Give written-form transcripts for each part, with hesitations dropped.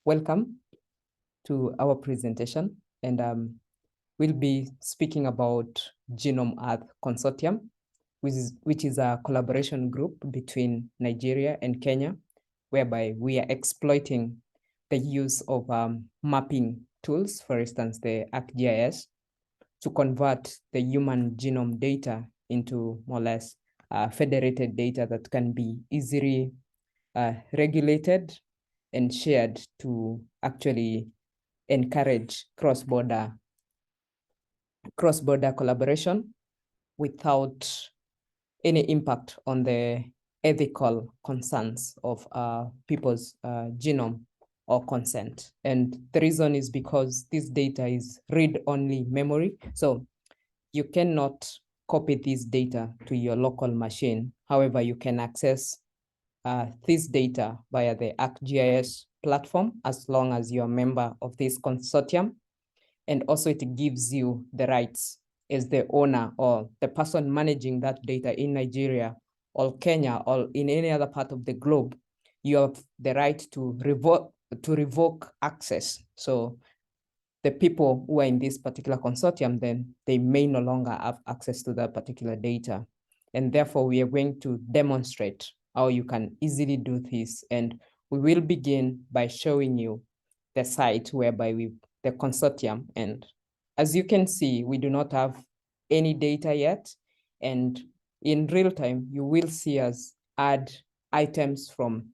Welcome to our presentation, and we'll be speaking about Genome Earth Consortium, which is a collaboration group between Nigeria and Kenya, whereby we are exploiting the use of mapping tools, for instance, the ArcGIS, to convert the human genome data into more or less federated data that can be easily regulated and shared to actually encourage cross-border collaboration without any impact on the ethical concerns of people's genome or consent. And the reason is because this data is read-only memory. So you cannot copy this data to your local machine. However, you can access this data via the ArcGIS platform as long as you're a member of this consortium. And also it gives you the rights as the owner or the person managing that data in Nigeria or Kenya or in any other part of the globe. You have the right to revoke access. So the people who are in this particular consortium, then they may no longer have access to that particular data. And therefore we are going to demonstrate how you can easily do this. And we will begin by showing you the site whereby the consortium. And as you can see, we do not have any data yet. And in real time, you will see us add items from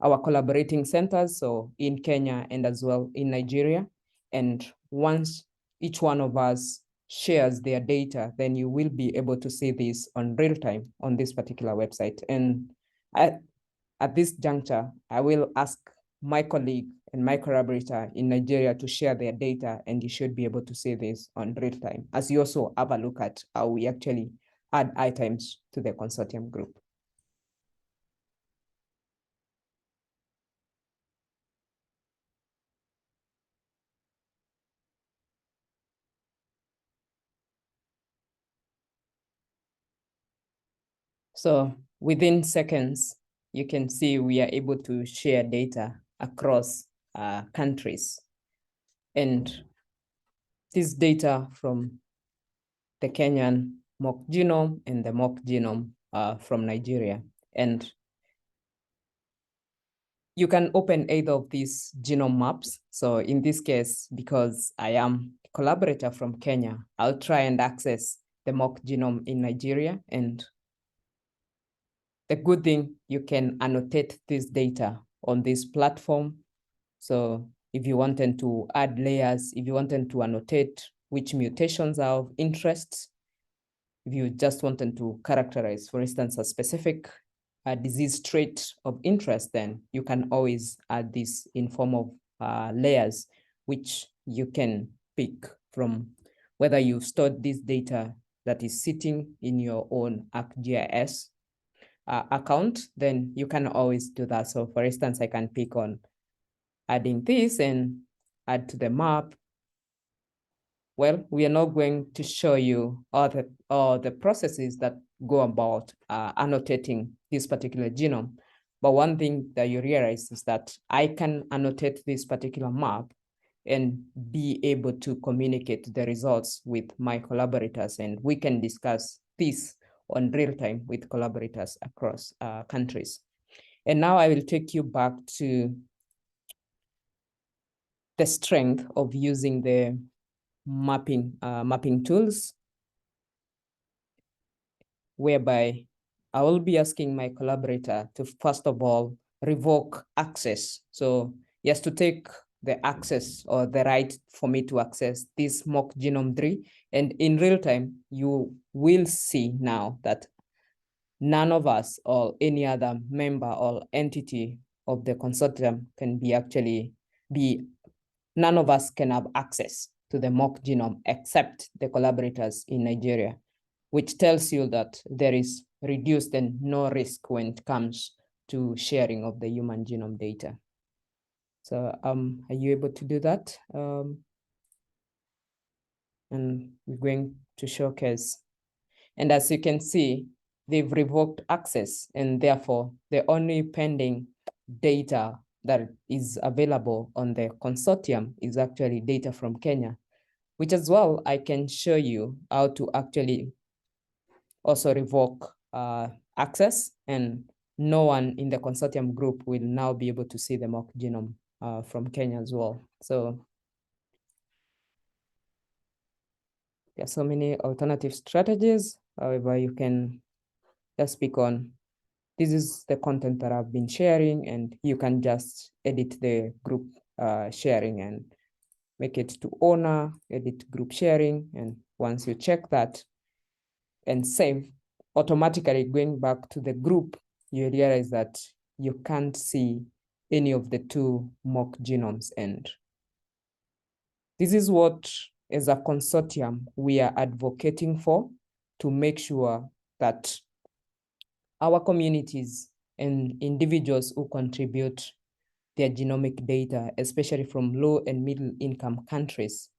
our collaborating centers, so in Kenya and as well in Nigeria. And once each one of us shares their data, then you will be able to see this on real time on this particular website. And at this juncture, I will ask my colleague and my collaborator in Nigeria to share their data, and you should be able to see this on real time, as you also have a look at how we actually add items to the consortium group. So within seconds, you can see we are able to share data across countries. And this data from the Kenyan mock genome and the mock genome from Nigeria. And you can open either of these genome maps. So in this case, because I am a collaborator from Kenya, I'll try and access the mock genome in Nigeria. And the good thing, you can annotate this data on this platform. So if you wanted to add layers, if you wanted to annotate which mutations are of interest, if you just wanted to characterize, for instance, a specific disease trait of interest, then you can always add this in form of layers, which you can pick from whether you've stored this data that is sitting in your own ArcGIS account, then you can always do that. So for instance, I can pick on adding this and add to the map. Well, we are not going to show you all the processes that go about annotating this particular genome. But one thing that you realize is that I can annotate this particular map and be able to communicate the results with my collaborators, and we can discuss this on real time with collaborators across countries. And now I will take you back to the strength of using the mapping tools, whereby I will be asking my collaborator to first of all revoke access. So yes, to take the access or the right for me to access this mock genome 3. And in real time, you will see now that none of us or any other member or entity of the consortium can none of us can have access to the mock genome except the collaborators in Nigeria, which tells you that there is reduced and no risk when it comes to sharing of the human genome data. So are you able to do that? And we're going to showcase. And as you can see, they've revoked access, and therefore the only pending data that is available on the consortium is actually data from Kenya, which as well, I can show you how to actually also revoke access, and no one in the consortium group will now be able to see the mock genome from Kenya as well. So there are so many alternative strategies. However, you can just pick on, this is the content that I've been sharing, and you can just edit the group sharing and make it to owner, edit group sharing. And once you check that and save, automatically going back to the group, you realize that you can't see any of the two mock genomes. And this is what, as a consortium, we are advocating for, to make sure that our communities and individuals who contribute their genomic data, especially from low and middle income countries,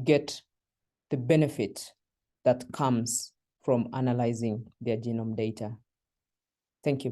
get the benefit that comes from analyzing their genome data. Thank you.